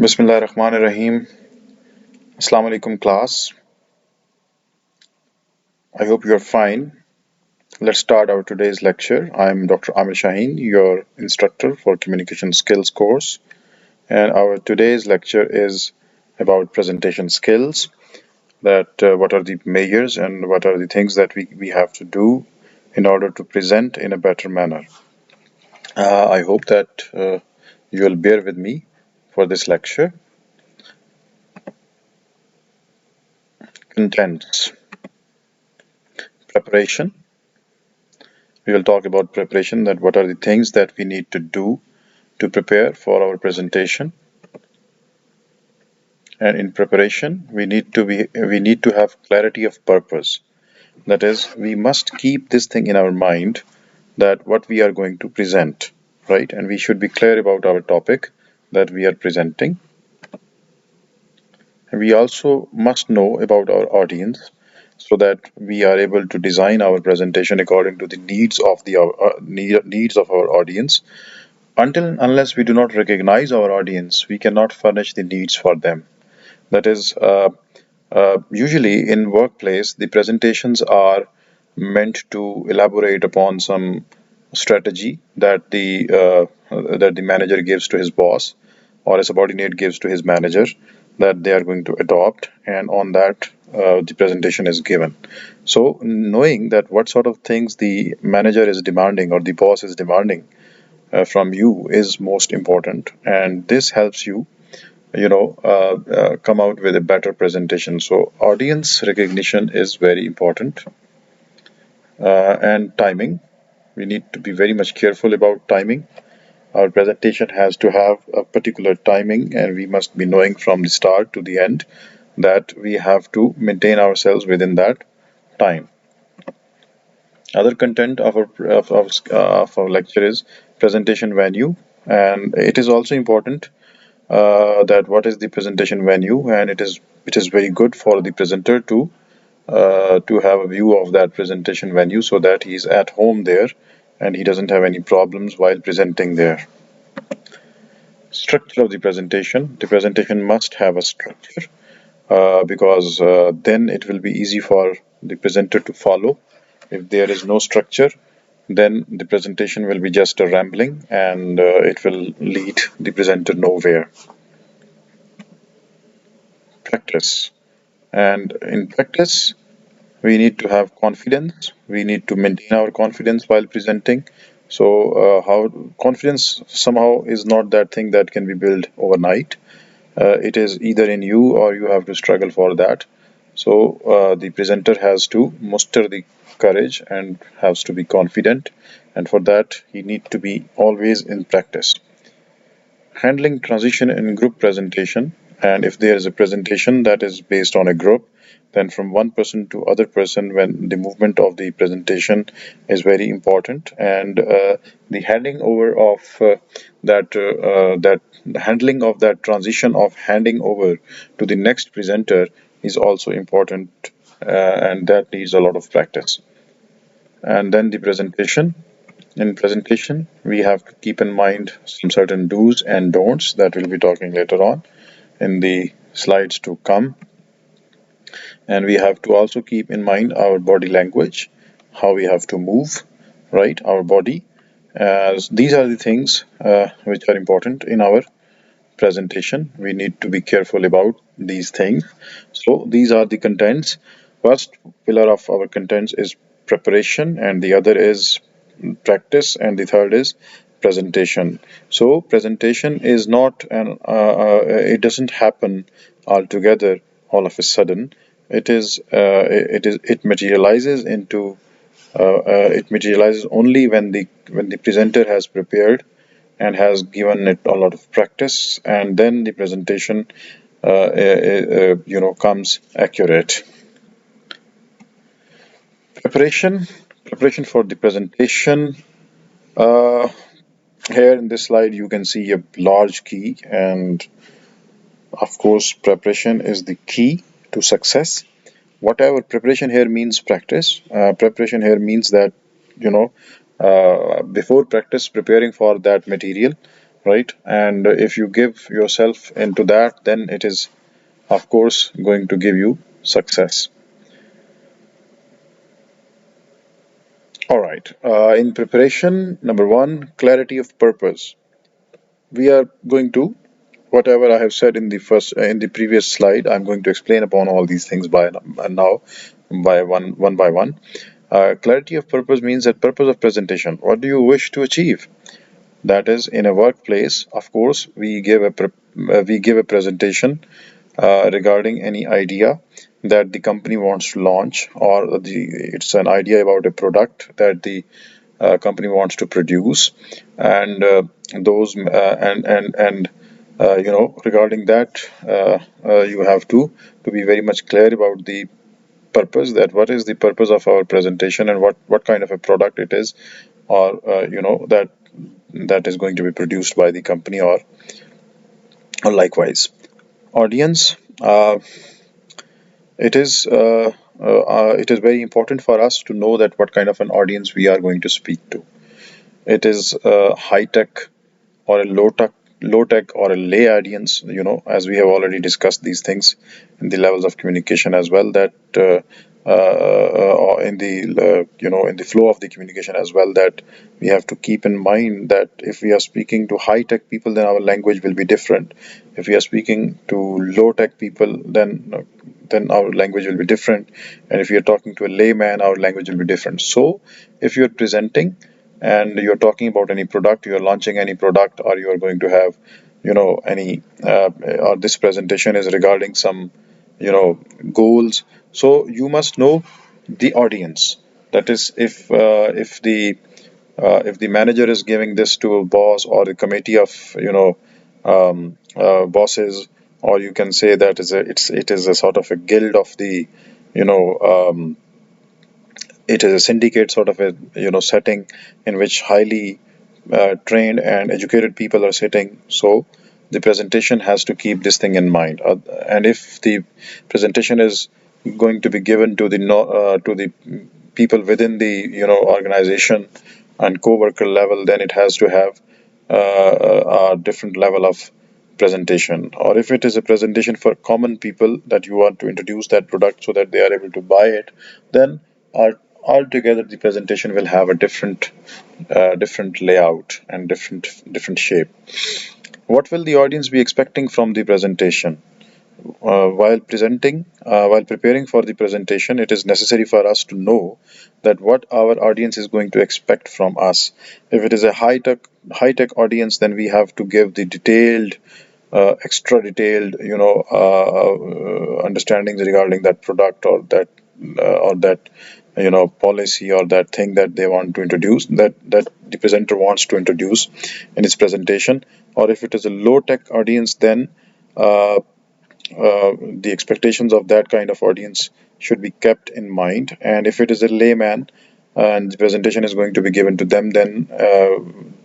Bismillah ar-Rahman ar-Rahim. Assalamu alaikum class. I hope you're fine. Let's start our today's lecture. I'm Dr. Amir Shaheen, your instructor for Communication Skills course. And our today's lecture is about presentation skills, that what are the measures and what are the things that we have to do in order to present in a better manner. I hope that you'll bear with me for this lecture. Contents. Preparation. We will talk about preparation, that what are the things that we need to do to prepare for our presentation. And in preparation, we need to have clarity of purpose. That is, we must keep this thing in our mind, that what we are going to present, right? And we should be clear about our topic that we are presenting. And we also must know about our audience, so that we are able to design our presentation according to the needs of our audience. Until and unless we do not recognize our audience, we cannot furnish the needs for them. That is, usually in workplace, the presentations are meant to elaborate upon some strategy that the manager gives to his boss, or a subordinate gives to his manager, that they are going to adopt, and on that the presentation is given. So knowing that what sort of things the manager is demanding or the boss is demanding from you is most important, and this helps you come out with a better presentation. So audience recognition is very important. And timing, we need to be very much careful about timing. Our presentation has to have a particular timing, and we must be knowing from the start to the end that we have to maintain ourselves within that time. Other content of our lecture is presentation venue, and it is also important that what is the presentation venue, and it is very good for the presenter to have a view of that presentation venue, so that he's at home there and he doesn't have any problems while presenting there. Structure of the presentation must have a structure, because then it will be easy for the presenter to follow. If there is no structure, then the presentation will be just a rambling, and it will lead the presenter nowhere. Practice. And in practice, we need to have confidence. We need to maintain our confidence while presenting. So how confidence somehow is not that thing that can be built overnight. It is either in you, or you have to struggle for that. So the presenter has to muster the courage and has to be confident, and for that he need to be always in practice. Handling transition in group presentation, and if there is a presentation that is based on a group, then from one person to other person, when the movement of the presentation is very important, and the handing over of that the handling of that transition of handing over to the next presenter is also important, and that needs a lot of practice. And then the presentation. In presentation, we have to keep in mind some certain do's and don'ts that we'll be talking later on in the slides to come. And we have to also keep in mind our body language, how we have to move, right, our body. As these are the things which are important in our presentation. We need to be careful about these things. So these are the contents. First pillar of our contents is preparation, and the other is practice, and the third is presentation. So presentation is not it doesn't happen altogether all of a sudden. It materializes into it materializes only when the presenter has prepared and has given it a lot of practice, and then the presentation comes accurate. Preparation for the presentation. uh, Here in this slide you can see a large key, and of course preparation is the key to success. Whatever preparation here means, practice. Preparation here means that, before practice, preparing for that material, right? And if you give yourself into that, then it is, of course, going to give you success. All right. In preparation, number one, clarity of purpose. We are going to, whatever I have said in the in the previous slide, I'm going to explain upon all these things by now, by one by one. Clarity of purpose means that purpose of presentation. What do you wish to achieve? That is, in a workplace, of course, we give a presentation regarding any idea that the company wants to launch, or it's an idea about a product that the company wants to produce, and those and regarding that, you have to be very much clear about the purpose, that what is the purpose of our presentation and what kind of a product it is, or that is going to be produced by the company, or likewise audience. It is very important for us to know that what kind of an audience we are going to speak to. It is high tech or a low tech or a lay audience, as we have already discussed these things in the levels of communication as well, that or in the in the flow of the communication as well, that we have to keep in mind that if we are speaking to high tech people, then our language will be different. If we are speaking to low tech people, then our language will be different, and if you are talking to a layman, our language will be different. So if you are presenting and you're talking about any product, you're launching any product, or you are going to have any or this presentation is regarding some goals, so you must know the audience. That is, if the manager is giving this to a boss or a committee of bosses, or you can say that it is a sort of a guild of the you know um, it is a syndicate sort of a setting in which highly trained and educated people are sitting. So the presentation has to keep this thing in mind. And if the presentation is going to be given to the to the people within the organization and co-worker level, then it has to have a different level of presentation. Or if it is a presentation for common people, that you want to introduce that product so that they are able to buy it, then altogether the presentation will have a different layout and different shape. What will the audience be expecting from the presentation? While preparing for the presentation, it is necessary for us to know that what our audience is going to expect from us. If it is a high tech audience, then we have to give the detailed, extra detailed, understandings regarding that product, or that policy, or that thing that they want to introduce, that the presenter wants to introduce in his presentation. Or if it is a low tech audience, then uh, the expectations of that kind of audience should be kept in mind. And if it is a layman and the presentation is going to be given to them, then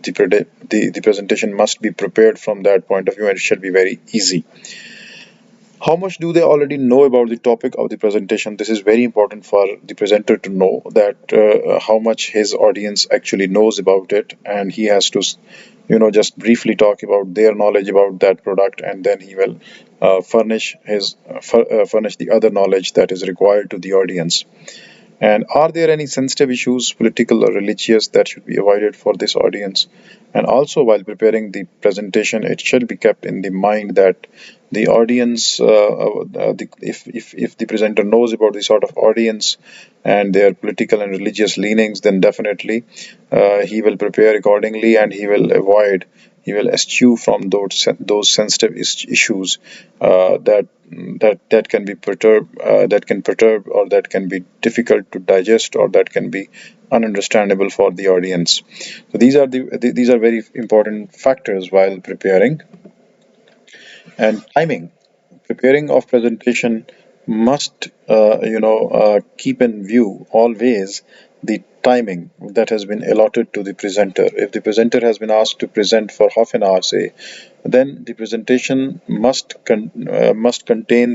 the presentation must be prepared from that point of view, and it should be very easy. How much do they already know about the topic of the presentation? This is very important for the presenter to know, that how much his audience actually knows about it, and he has to, just briefly talk about their knowledge about that product, and then he will furnish the other knowledge that is required to the audience. And are there any sensitive issues, political or religious, that should be avoided for this audience? And also, while preparing the presentation, it should be kept in the mind that the audience, if the presenter knows about the sort of audience and their political and religious leanings, then definitely he will prepare accordingly, and he will eschew from those sensitive issues that can be that can perturb, or that can be difficult to digest, or that can be ununderstandable for the audience. So these are very important factors while preparing. And timing, preparing of presentation must keep in view always the timing that has been allotted to the presenter. If the presenter has been asked to present for half an hour, say, then the presentation must contain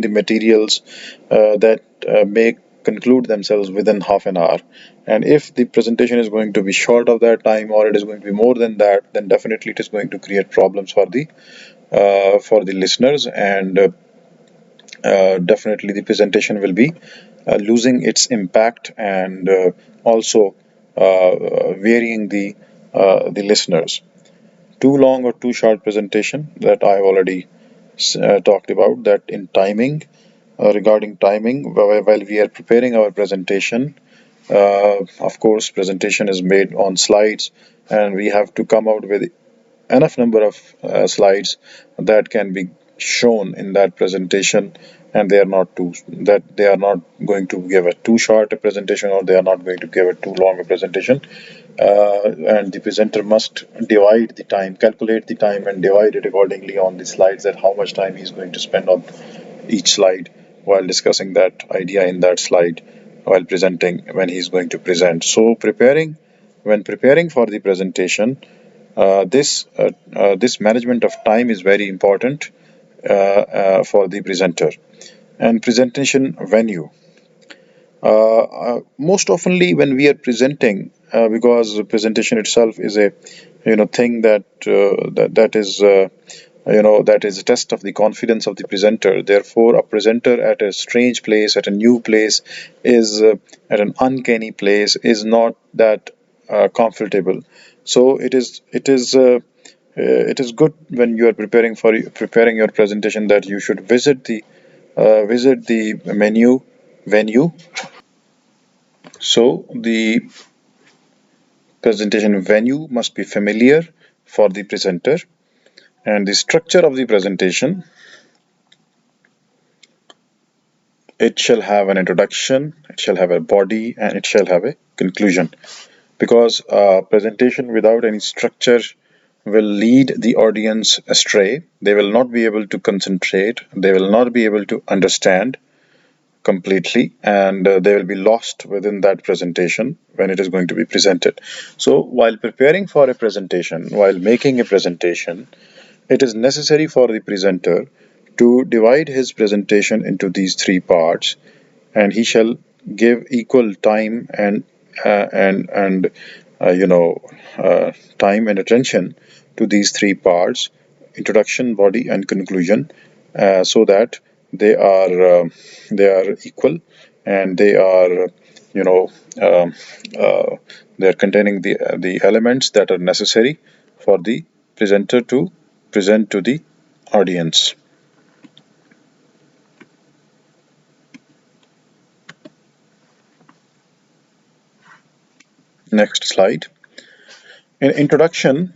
the materials that make conclude themselves within half an hour. And if the presentation is going to be short of that time, or it is going to be more than that, then definitely it is going to create problems for the listeners, and definitely the presentation will be losing its impact, and also varying the listeners. Too long or too short presentation, that I already talked about, that in timing, regarding timing, while we are preparing our presentation, of course presentation is made on slides, and we have to come out with enough number of slides that can be shown in that presentation, and they are not going to give a too short a presentation, or they are not going to give a too long a presentation. And the presenter must divide the time, calculate the time, and divide it accordingly on the slides, that how much time he's going to spend on each slide while discussing that idea in that slide, while presenting, when he's going to present. So when preparing for the presentation, this management of time is very important for the presenter. And presentation venue. Most oftenly when we are presenting, because the presentation itself is a thing that is that is a test of the confidence of the presenter. Therefore, a presenter at a strange place, at a new place, is at an uncanny place, is not that comfortable. So it is good when you are preparing your presentation, that you should visit the menu venue. So the presentation venue must be familiar for the presenter. And the structure of the presentation, it shall have an introduction, it shall have a body, and it shall have a conclusion. Because presentation without any structure will lead the audience astray. They will not be able to concentrate, they will not be able to understand completely, and they will be lost within that presentation when it is going to be presented. So while preparing for a presentation, while making a presentation, it is necessary for the presenter to divide his presentation into these three parts, and he shall give equal time and you know time and attention to these three parts: introduction, body, and conclusion, so that they are they are equal, and they are you know um, they are containing the elements that are necessary for the presenter to present to the audience. Next slide. In introduction,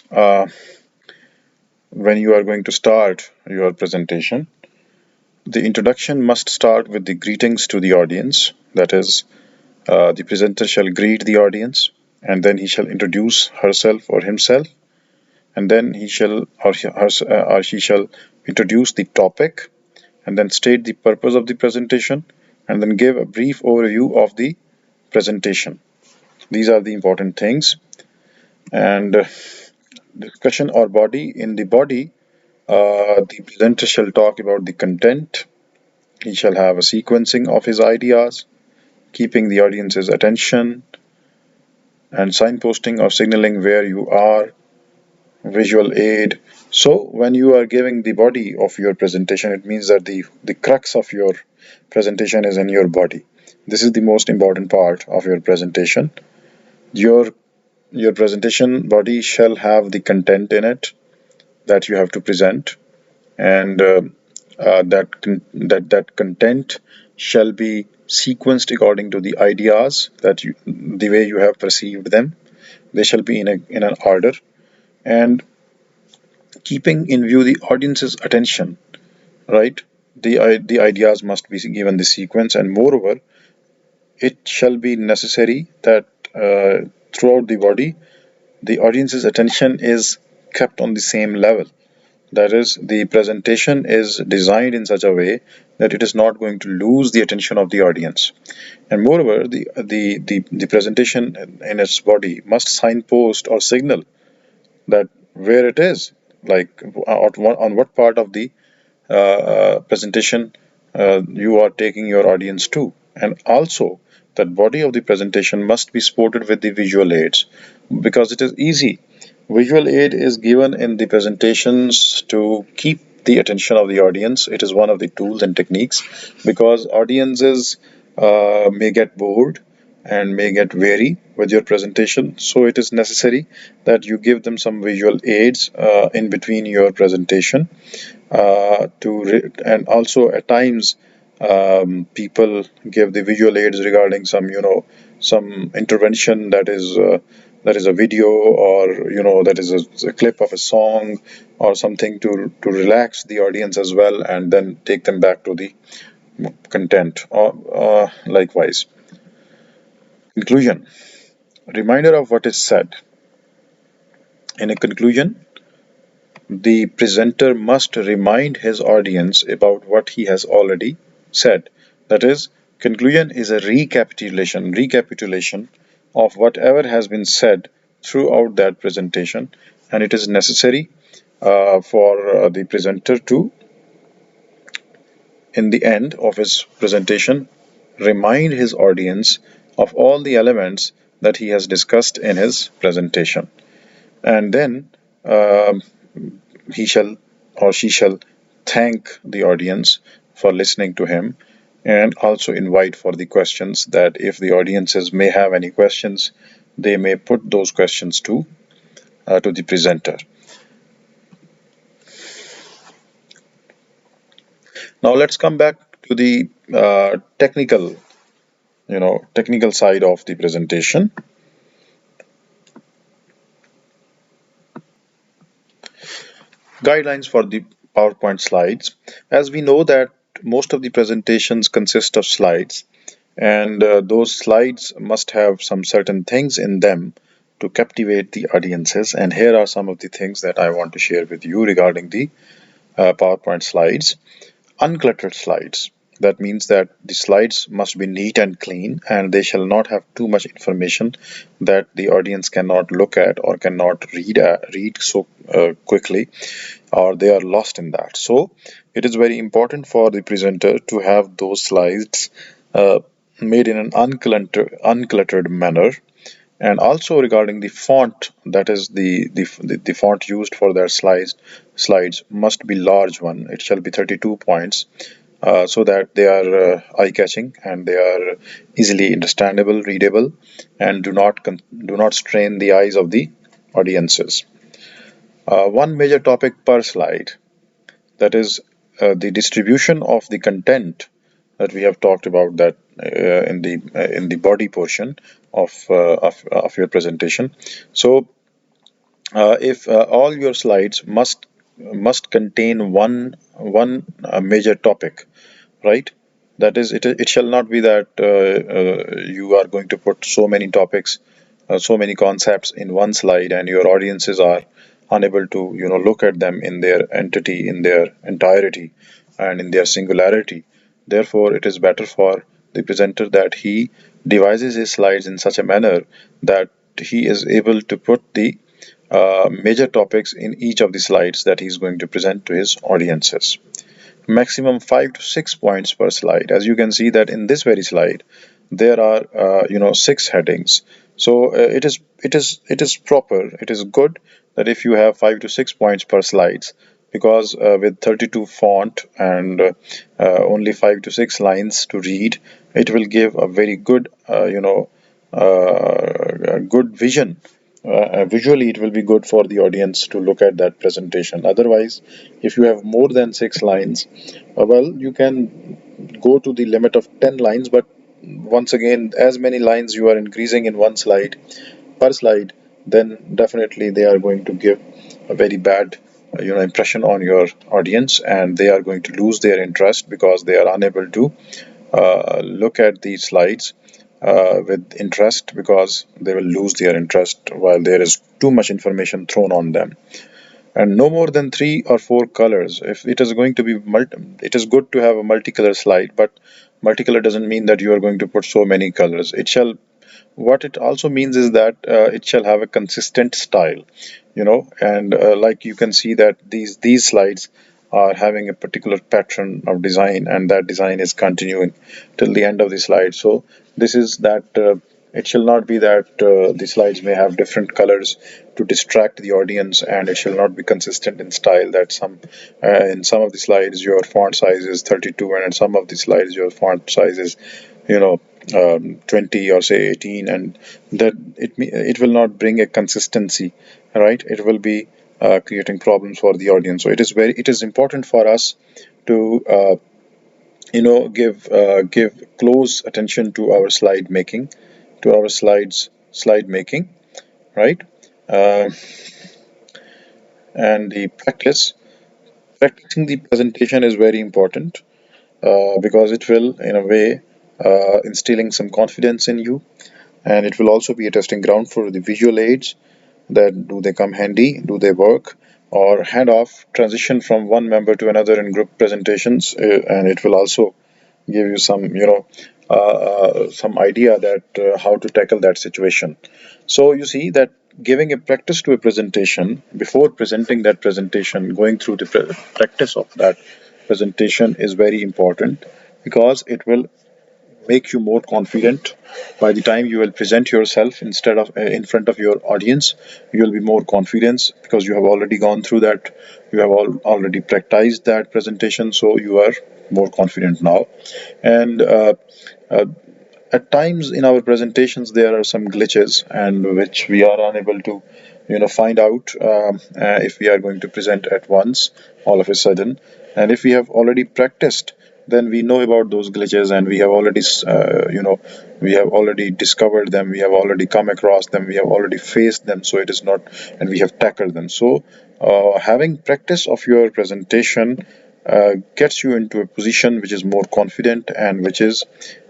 uh, when you are going to start your presentation, the introduction must start with the greetings to the audience. That is, the presenter shall greet the audience, and then he shall introduce herself or himself, and then he shall or she shall introduce the topic, and then state the purpose of the presentation, and then give a brief overview of the presentation. These are the important things. And discussion or body. In the body, the presenter shall talk about the content. He shall have a sequencing of his ideas, keeping the audience's attention, and signposting or signaling where you are, visual aid. So when you are giving the body of your presentation, it means that the crux of your presentation is in your body. This is the most important part of your presentation. Your your presentation body shall have the content in it that you have to present, and that content shall be sequenced according to the ideas the way you have perceived them. They shall be in an order, and keeping in view the audience's attention, right? The ideas must be given the sequence, and moreover, it shall be necessary that throughout the body, the audience's attention is kept on the same level. That is, the presentation is designed in such a way that it is not going to lose the attention of the audience. And moreover, the presentation in its body must signpost or signal that where it is, like on what part of the presentation you are taking your audience to. And also, that body of the presentation must be supported with the visual aids because it is easy. Visual aid is given in the presentations to keep the attention of the audience. It is one of the tools and techniques because audiences may get bored and may get weary with your presentation. So it is necessary that you give them some visual aids in between your presentation and also at times people give the visual aids regarding some some intervention that is a video or that is a clip of a song or something to relax the audience as well and then take them back to the content or likewise conclusion, reminder of what is said. In a conclusion, the presenter must remind his audience about what he has already said. That is, conclusion is a recapitulation of whatever has been said throughout that presentation, and it is necessary for the presenter to, in the end of his presentation, remind his audience of all the elements that he has discussed in his presentation. And then he shall or she shall thank the audience for listening to him and also invite for the questions that if the audiences may have any questions, they may put those questions to the presenter. Now let's come back to the technical side of the presentation. Guidelines for the PowerPoint slides. As we know that most of the presentations consist of slides, and those slides must have some certain things in them to captivate the audiences. And here are some of the things that I want to share with you regarding the PowerPoint slides. Uncluttered slides. That means that the slides must be neat and clean, and they shall not have too much information that the audience cannot look at or cannot read so quickly, or they are lost in that. So it is very important for the presenter to have those slides uh, made in an uncluttered manner. And also regarding the font, that is the font used for their slides must be large one. It shall be 32 points so that they are eye-catching and they are easily understandable, readable, and do not strain the eyes of the audiences. One major topic per slide, that is the distribution of the content that we have talked about that in the body portion of your presentation. So if all your slides must contain one major topic, right? That is, it shall not be that you are going to put so many topics, so many concepts in one slide, and your audiences are unable to look at them in their entity, in their entirety, and in their singularity. Therefore, it is better for the presenter that he devises his slides in such a manner that he is able to put the major topics in each of the slides that he's going to present to his audiences. Maximum 5 to 6 points per slide. As you can see that in this very slide, there are 6 headings. So it is proper. It is good that if you have 5 to 6 points per slides, because with 32 font and only 5 to 6 lines to read, it will give a very good good vision. Visually, it will be good for the audience to look at that presentation. Otherwise, if you have more than 6 lines, well, you can go to the limit of 10 lines, but once again, as many lines you are increasing in one slide per slide, then definitely they are going to give a very bad impression on your audience, and they are going to lose their interest because they are unable to look at these slides with interest, because they will lose their interest while there is too much information thrown on them. And no more than 3 or 4 colors. If it is going to be it is good to have a multicolor slide, but multicolor doesn't mean that you are going to put so many colors. It shall What it also means is that it shall have a consistent style, and like you can see that these slides are having a particular pattern of design, and that design is continuing till the end of the slide. So this is that it shall not be that the slides may have different colors to distract the audience, and it shall not be consistent in style, that some in some of the slides your font size is 32, and in some of the slides your font size is, you know, 20 or say 18, and that it will not bring a consistency, right? It will be creating problems for the audience. So it is important for us to give close attention to our slide making, to our slide making, right? uh, and the practicing the presentation is very important, because it will in a way instilling some confidence in you, and it will also be a testing ground for the visual aids, that do they come handy, do they work, or hand off transition from one member to another in group presentations, and it will also give you some some idea that how to tackle that situation. So you see that giving a practice to a presentation before presenting that presentation, going through the practice of that presentation is very important, because it will make you more confident. By the time you will present yourself instead of in front of your audience, you will be more confident because you have already gone through that, you have already practiced that presentation, so you are more confident now. And uh, at times in our presentations there are some glitches, and which we are unable to find out if we are going to present at once all of a sudden. And if we have already practiced, then we know about those glitches, and we have already we have already discovered them, we have already come across them, we have already faced them, so it is not, and we have tackled them. So having practice of your presentation gets you into a position which is more confident, and which is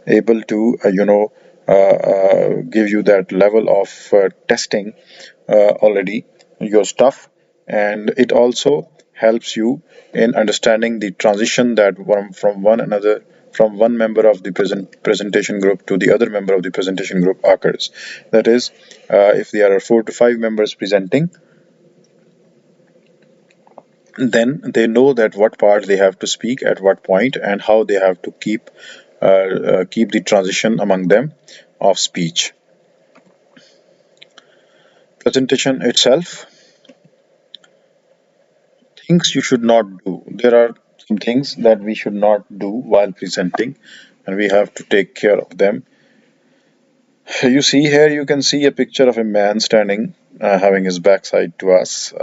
able to give you that level of testing already your stuff. And it also helps you in understanding the transition that from one another, from one member of the presentation group to the other member of the presentation group occurs. That is, if there are 4 to 5 members presenting, then they know that what part they have to speak at what point, and how they have to keep the transition among them of speech. Presentation itself, things you should not do. There are some things that we should not do while presenting, and we have to take care of them. You see here, you can see a picture of a man standing, having his backside to us.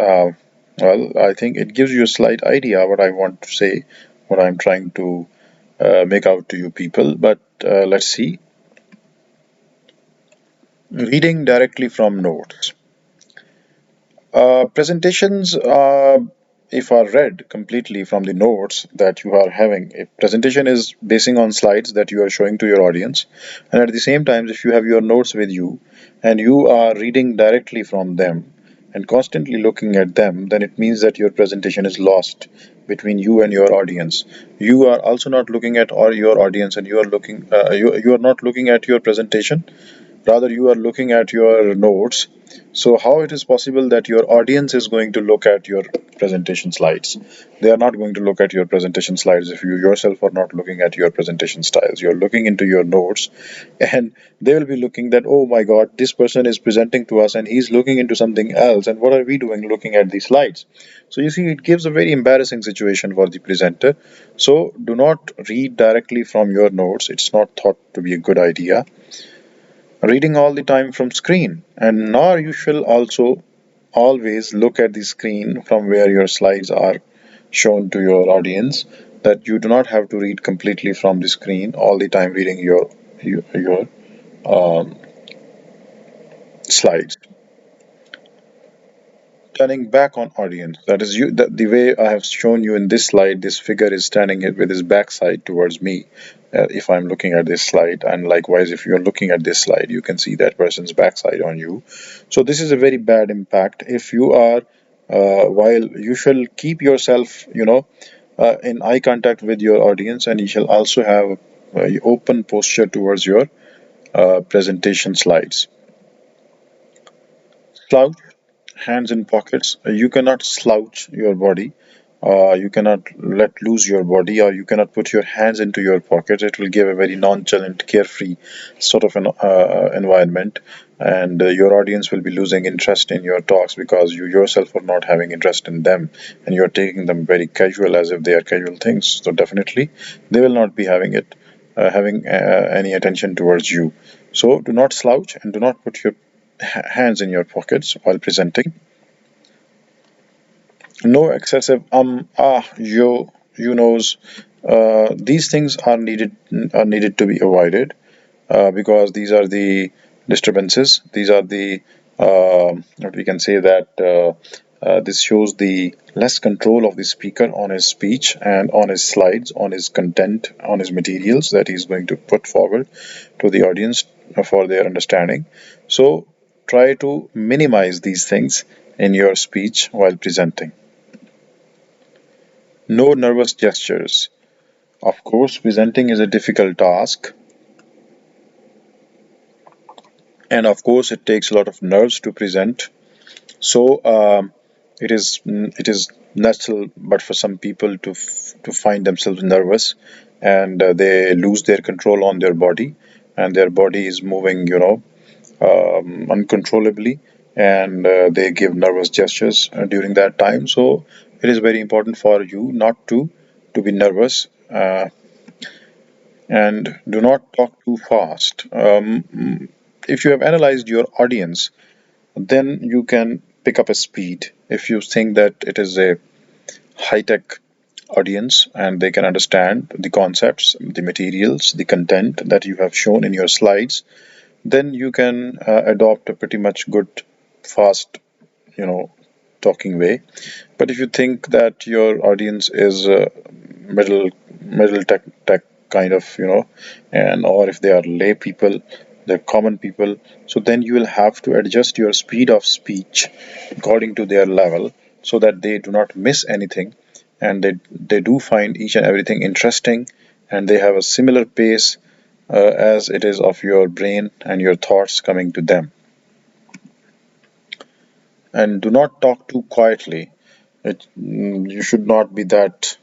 Well, I think it gives you a slight idea what I want to say, what I'm trying to make out to you people. But let's see. Reading directly from notes. Presentations, if are read completely from the notes that you are having, a presentation is basing on slides that you are showing to your audience. And at the same time, if you have your notes with you and you are reading directly from them and constantly looking at them, then it means that your presentation is lost between you and your audience. You are also not looking at all your audience, and you are not looking at your presentation, rather you are looking at your notes. So how it is possible that your audience is going to look at your presentation slides? They are not going to look at your presentation slides if you yourself are not looking at your presentation styles. You're looking into your notes, and they will be looking that, oh my god, this person is presenting to us and he's looking into something else, and what are we doing looking at these slides? So you see, it gives a very embarrassing situation for the presenter. So do not read directly from your notes. It's not thought to be a good idea, reading all the time from screen. And nor you shall also always look at the screen from where your slides are shown to your audience, that you do not have to read completely from the screen all the time reading your um, slides. Turning back on audience, that is, the way I have shown you in this slide, this figure is standing with his backside towards me. If I'm looking at this slide, and likewise if you're looking at this slide, you can see that person's backside on you. So this is a very bad impact. If you are while you shall keep yourself in eye contact with your audience, and you shall also have open posture towards your presentation slides. Slouch, hands in pockets. You cannot slouch your body You cannot let loose your body, or you cannot put your hands into your pockets. It will give a very nonchalant, carefree sort of an environment, and your audience will be losing interest in your talks because you yourself are not having interest in them, and you're taking them very casual as if they are casual things. So definitely, they will not be having any attention towards you. So do not slouch and do not put your hands in your pockets while presenting. No excessive you knows. These things are needed to be avoided, because these are the disturbances. These are the what we can say that this shows the less control of the speaker on his speech and on his slides, on his content, on his materials that he's going to put forward to the audience for their understanding. So try to minimize these things in your speech while presenting. No nervous gestures. Of course, presenting is a difficult task, and of course, it takes a lot of nerves to present. So it is natural, but for some people to find themselves nervous, and they lose their control on their body, and their body is moving, uncontrollably, and they give nervous gestures during that time. So it is very important for you not to be nervous. And do not talk too fast. If you have analyzed your audience, then you can pick up a speed. If you think that it is a high tech audience and they can understand the concepts, the materials, the content that you have shown in your slides, then you can adopt a pretty much good, fast, you know, talking way. But if you think that your audience is middle middle tech kind of, and or if they are lay people, they're common people, so then you will have to adjust your speed of speech according to their level, so that they do not miss anything, and they do find each and everything interesting, and they have a similar pace as it is of your brain and your thoughts coming to them. And do not talk too quietly. You should not be that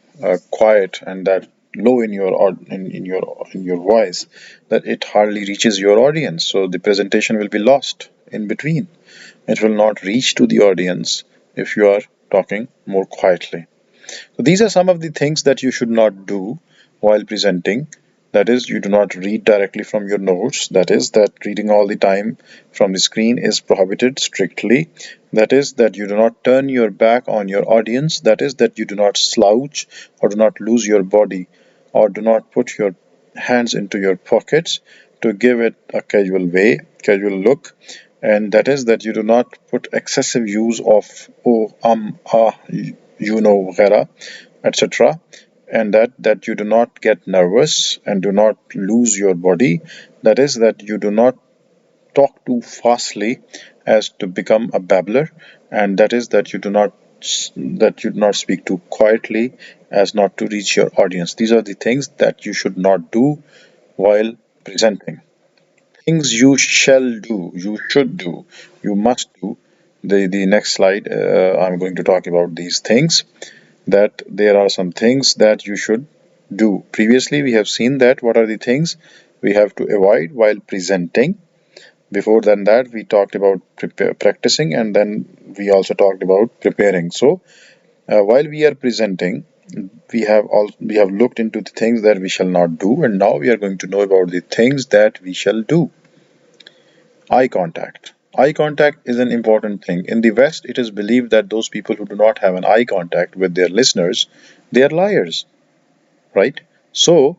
quiet and that low in your in your voice that it hardly reaches your audience. So the presentation will be lost in between. It will not reach to the audience if you are talking more quietly. So these are some of the things that you should not do while presenting. That is, you do not read directly from your notes. That is, that reading all the time from the screen is prohibited strictly. That is, that you do not turn your back on your audience. That is, that you do not slouch or do not lose your body or do not put your hands into your pockets to give it a casual way, casual look. And that is that you do not put excessive use of oh, वगैरह, etc. And that you do not get nervous and do not lose your body. That is that you do not talk too fastly as to become a babbler, and that is that you do not speak too quietly as not to reach your audience. These are the things that you should not do while presenting. Things you shall do, you should do, you must do. The next slide, I'm going to talk about these things, that there are some things that you should do. Previously, we have seen that what are the things we have to avoid while presenting. Before than that, we talked about practicing, and then we also talked about preparing. So, while we are presenting, we have looked into the things that we shall not do, and now we are going to know about the things that we shall do. Eye contact. Eye contact is an important thing. In the West, it is believed that those people who do not have an eye contact with their listeners, they are liars, right? So,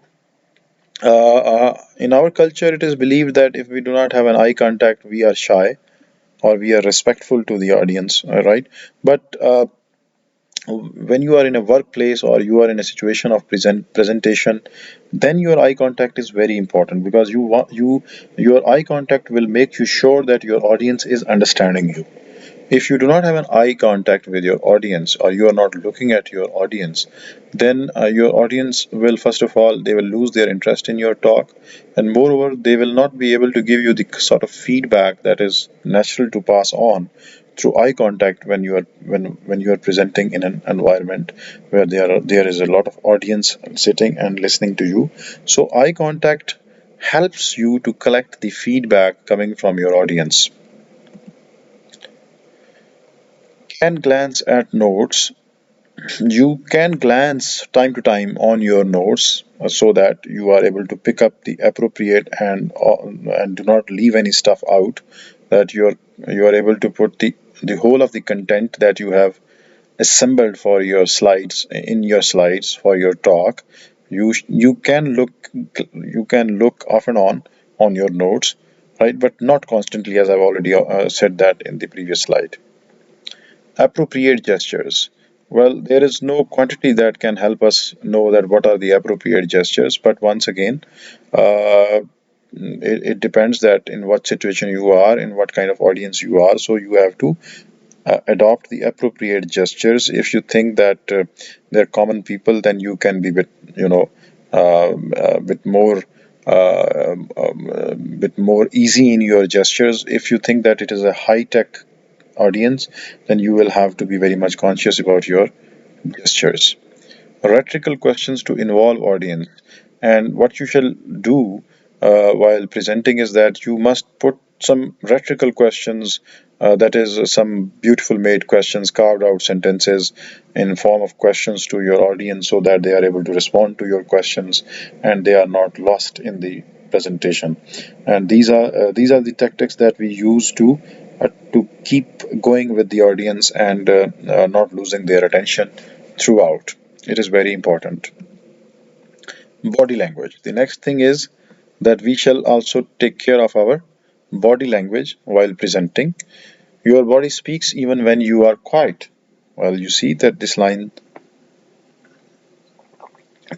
in our culture, it is believed that if we do not have an eye contact, we are shy or we are respectful to the audience, right? But when you are in a workplace or you are in a situation of presentation, then your eye contact is very important, because your eye contact will make you sure that your audience is understanding you. If you do not have an eye contact with your audience, or you are not looking at your audience, then your audience will, first of all, they will lose their interest in your talk, and moreover, they will not be able to give you the sort of feedback that is natural to pass on through eye contact when you are presenting in an environment where there is a lot of audience sitting and listening to you. So eye contact helps you to collect the feedback coming from your audience. Can glance at notes. You can glance time to time on your notes so that you are able to pick up the appropriate and do not leave any stuff out. That you are able to put the whole of the content that you have assembled for your slides in your slides for your talk. You can look off and on your notes, right? But not constantly, as I've already said that in the previous slide. Appropriate gestures. Well, there is no quantity that can help us know that what are the appropriate gestures, but once again, it depends that in what situation you are, in what kind of audience you are. So you have to adopt the appropriate gestures. If you think that they're common people, then you can be bit more bit more easy in your gestures. If you think that it is a high tech audience, then you will have to be very much conscious about your gestures. Rhetorical questions to involve audience. And what you shall do while presenting is that you must put some rhetorical questions, that is, some beautiful made questions, carved out sentences in form of questions to your audience so that they are able to respond to your questions and they are not lost in the presentation. And these are the tactics that we use to keep going with the audience and not losing their attention throughout. It is very important. Body language. The next thing is that we shall also take care of our body language while presenting. Your body speaks even when you are quiet. Well, you see that this line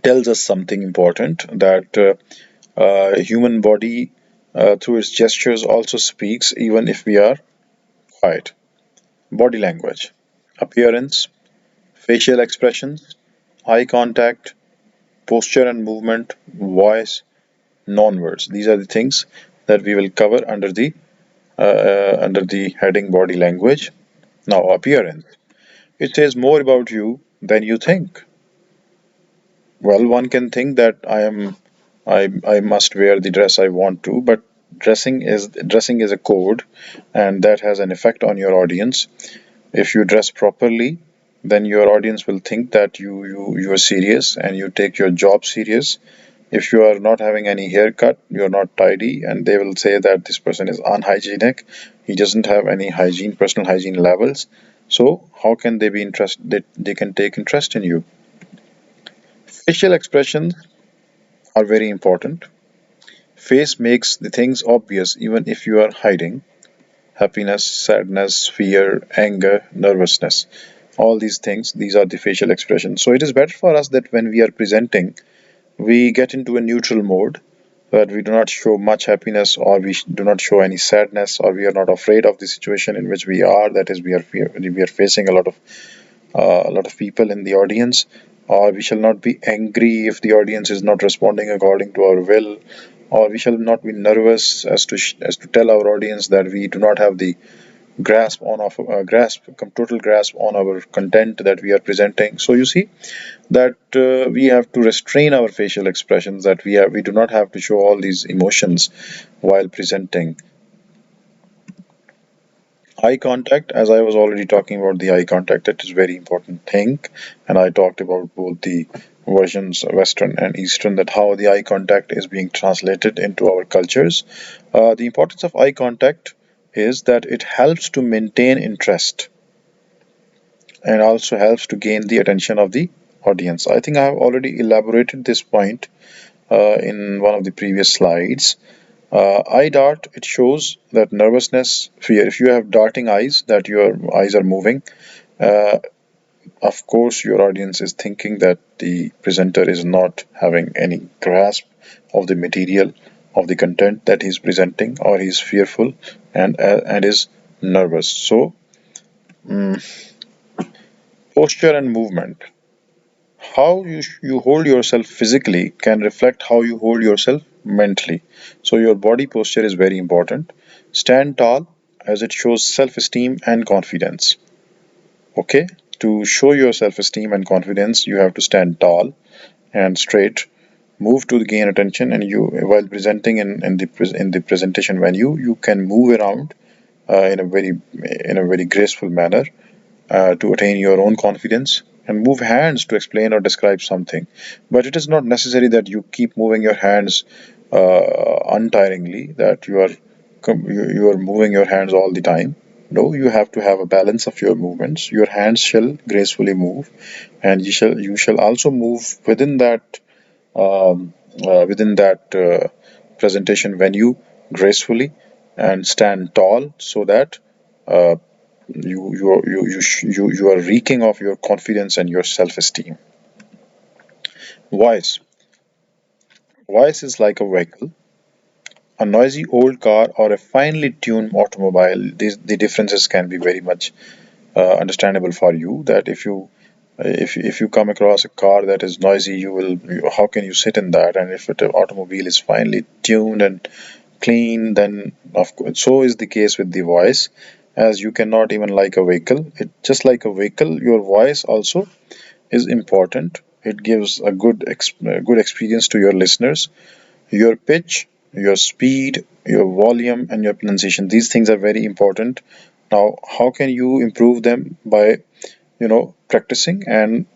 tells us something important, that human body through its gestures also speaks even if we are quiet. Body language, appearance, facial expressions, eye contact, posture and movement, voice, non-words. These are the things that we will cover under the heading body language. Now, appearance. It says more about you than you think. Well, one can think that I must wear the dress I want to, but dressing is a code, and that has an effect on your audience. If you dress properly, then your audience will think that you are serious and you take your job serious. If you are not having any haircut, you're not tidy, and they will say that this person is unhygienic. He doesn't have any personal hygiene levels. So how can they be interested? They can take interest in you. Facial expressions are very important. Face makes the things obvious even if you are hiding. Happiness, sadness, fear, anger, nervousness. All these things, these are the facial expressions. So it is better for us that when we are presenting, we get into a neutral mode, that we do not show much happiness or do not show any sadness, or we are not afraid of the situation in which we are, that is, we are facing a lot of people in the audience, or we shall not be angry if the audience is not responding according to our will, or we shall not be nervous as to tell our audience that we do not have the total grasp on our content that we are presenting. So you see that we have to restrain our facial expressions, that we do not have to show all these emotions while presenting. Eye contact, as I was already talking about the eye contact, that is very important thing, and I talked about both the versions, Western and Eastern, that how the eye contact is being translated into our cultures. The importance of eye contact is that it helps to maintain interest and also helps to gain the attention of the audience. I think I have already elaborated this point in one of the previous slides. Eye dart, it shows that nervousness, fear. If you have darting eyes, that your eyes are moving, uh, of course, your audience is thinking that the presenter is not having any grasp of the material, of the content that he's presenting, or he's fearful and is nervous. So, posture and movement. How you hold yourself physically can reflect how you hold yourself mentally. So your body posture is very important. Stand tall as it shows self-esteem and confidence. Okay, to show your self-esteem and confidence, you have to stand tall and straight, move to gain attention, and you, while presenting in the presentation venue, you can move around in a very graceful manner to attain your own confidence, and move hands to explain or describe something. But it is not necessary that you keep moving your hands untiringly, that you are moving your hands all the time. No, you have to have a balance of your movements. Your hands shall gracefully move, and you shall also move within that presentation venue gracefully, and stand tall, so that uh, you are reeking of your confidence and your self-esteem. Voice. Voice is like a vehicle, a noisy old car or a finely tuned automobile. The differences can be very much understandable for you. That if you come across a car that is noisy, how can you sit in that? And if the automobile is finely tuned and clean, then of course, so is the case with the voice. As you cannot even like a vehicle, it just like a vehicle, your voice also is important. It gives a good experience to your listeners. Your pitch, your speed, your volume, and your pronunciation. These things are very important. Now, how can you improve them? By practicing and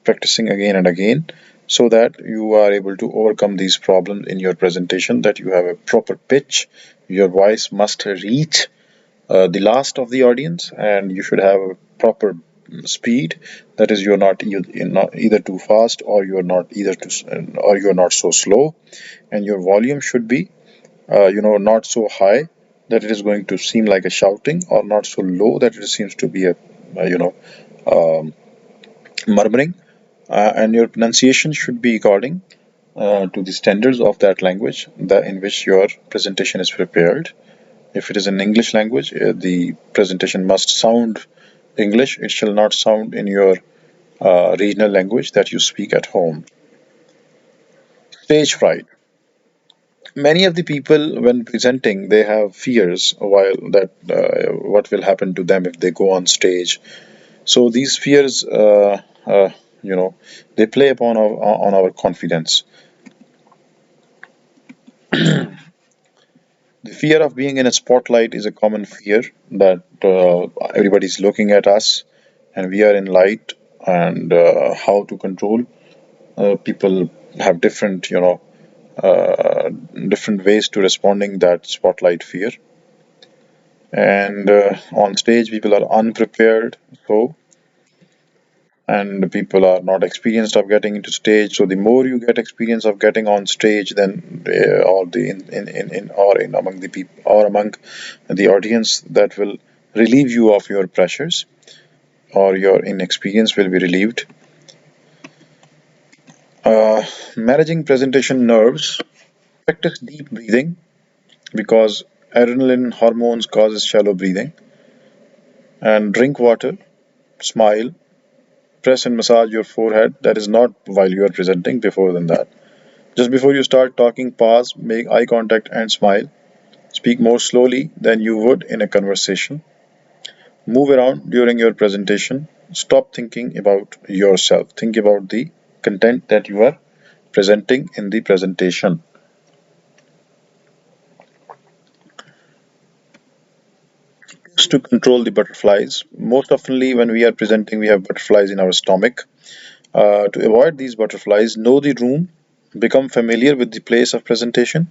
practicing again and again, so that you are able to overcome these problems in your presentation. That you have a proper pitch. Your voice must reach the last of the audience, and you should have a proper speed. That is, you're not either too fast, or you're not so slow. And your volume should be not so high that it is going to seem like a shouting, or not so low that it seems to be a um, murmuring. And your pronunciation should be according to the standards of that language in which your presentation is prepared. If it is an English language, the presentation must sound English. It shall not sound in your regional language that you speak at home. Stage fright. Many of the people, when presenting, they have fears while that what will happen to them if they go on stage. So these fears, you know, they play upon our confidence. The fear of being in a spotlight is a common fear, that everybody's looking at us and we are in light. And how to control people have uh, different ways to responding that spotlight fear. And on stage, people are unprepared, so and people are not experienced of getting into stage. So the more you get experience of getting on stage, then or the in or in among the people or among the audience, that will relieve you of your pressures, or your inexperience will be relieved. Managing presentation nerves. Practice deep breathing, because adrenaline hormones causes shallow breathing. And drink water, smile, press and massage your forehead. That is not while you are presenting, before than that. Just before you start talking, pause, make eye contact, and smile. Speak more slowly than you would in a conversation. Move around during your presentation. Stop thinking about yourself. Think about the content that you are presenting in the presentation. Tips to control the butterflies. Most oftenly, when we are presenting, we have butterflies in our stomach. To avoid these butterflies, know the room, become familiar with the place of presentation,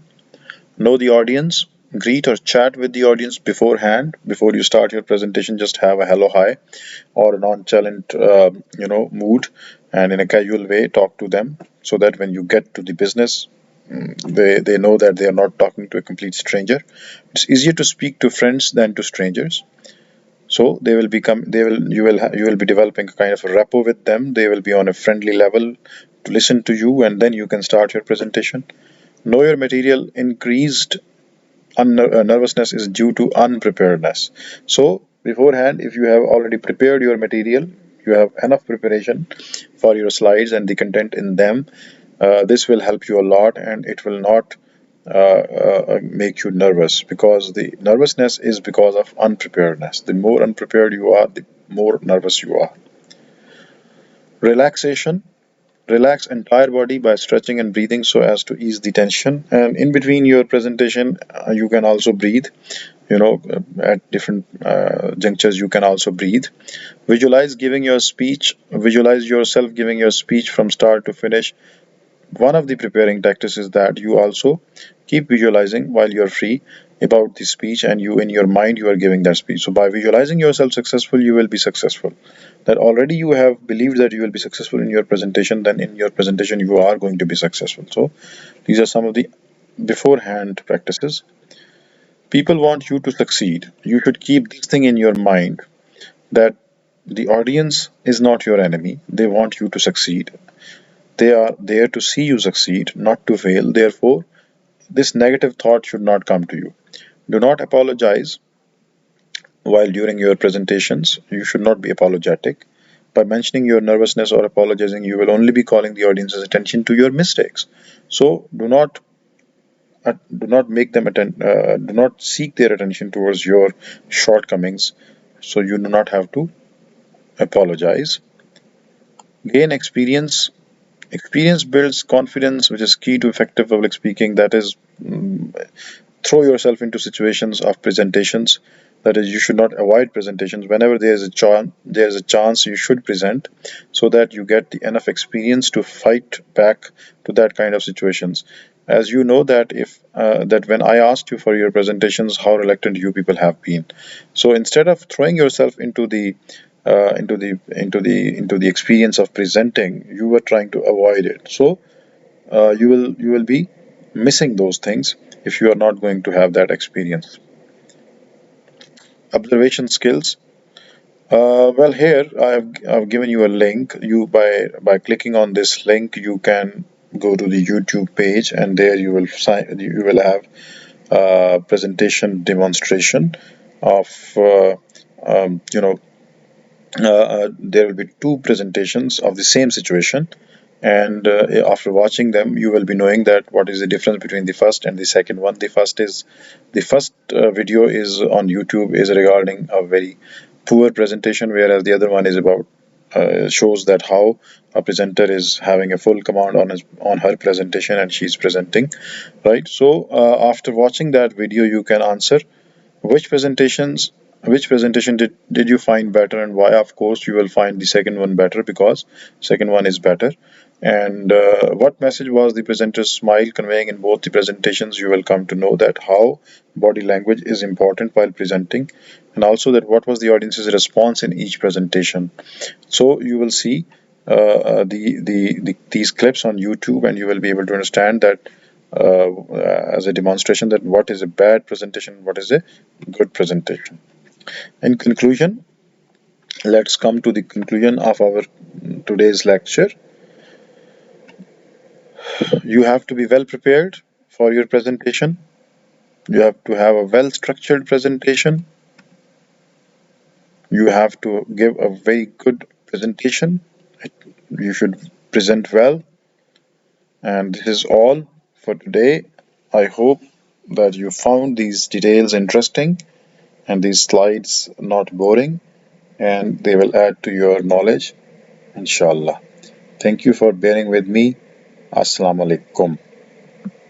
know the audience, greet or chat with the audience beforehand. Before you start your presentation, just have a hello, hi, or a nonchalant, mood, and in a casual way, talk to them, so that when you get to the business, they know that they are not talking to a complete stranger. It's easier to speak to friends than to strangers. So you will be developing a kind of a rapport with them. They will be on a friendly level to listen to you, and then you can start your presentation. Know your material. Increased nervousness is due to unpreparedness. So beforehand, if you have already prepared your material, you have enough preparation for your slides and the content in them. This will help you a lot, and it will not make you nervous, because the nervousness is because of unpreparedness. The more unprepared you are, the more nervous you are. Relaxation. Relax entire body by stretching and breathing so as to ease the tension. And in between your presentation, you can also breathe. At different junctures, you can also breathe. Visualize yourself giving your speech from start to finish. One of the preparing tactics is that you also keep visualizing while you're free about the speech, and you in your mind you are giving that speech. So by visualizing yourself successful, you will be successful. That already you have believed that you will be successful in your presentation, then in your presentation you are going to be successful. So these are some of the beforehand practices. People want you to succeed. You should keep this thing in your mind, that the audience is not your enemy. They want you to succeed. They are there to see you succeed, not to fail. Therefore, this negative thought should not come to you. Do not apologize while during your presentations. You should not be apologetic. By mentioning your nervousness or apologizing, you will only be calling the audience's attention to your mistakes. So do not make them do not seek their attention towards your shortcomings. So you do not have to apologize. Gain experience. Experience builds confidence, which is key to effective public speaking. That is, throw yourself into situations of presentations. That is, you should not avoid presentations. Whenever there is a chance, you should present, so that you get the enough experience to fight back to that kind of situations. As you know that if that when I asked you for your presentations, how reluctant you people have been. So instead of throwing yourself into the experience of presenting, you were trying to avoid it. So you will be missing those things if you are not going to have that experience. Observation skills. Well, here I've given you a link. You by clicking on this link, you can go to the YouTube page, and there you will have presentation demonstration of there will be two presentations of the same situation, and after watching them you will be knowing that what is the difference between the first and the second one. The first video is on YouTube is regarding a very poor presentation, whereas the other one is about shows that how a presenter is having a full command on her presentation, and she's presenting right. So after watching that video, you can answer which presentations which presentation did you find better, and why. Of course, you will find the second one better, because second one is better. And what message was the presenter's smile conveying in both the presentations? You will come to know that how body language is important while presenting, and also that what was the audience's response in each presentation. So you will see these clips on YouTube, and you will be able to understand that as a demonstration, that what is a bad presentation, what is a good presentation. In conclusion, let's come to the conclusion of our today's lecture. You have to be well prepared for your presentation. You have to have a well structured presentation. You have to give a very good presentation. You should present well. And this is all for today. I hope that you found these details interesting and these slides not boring, and they will add to your knowledge, inshallah. Thank you for bearing with me. Assalamu alaikum.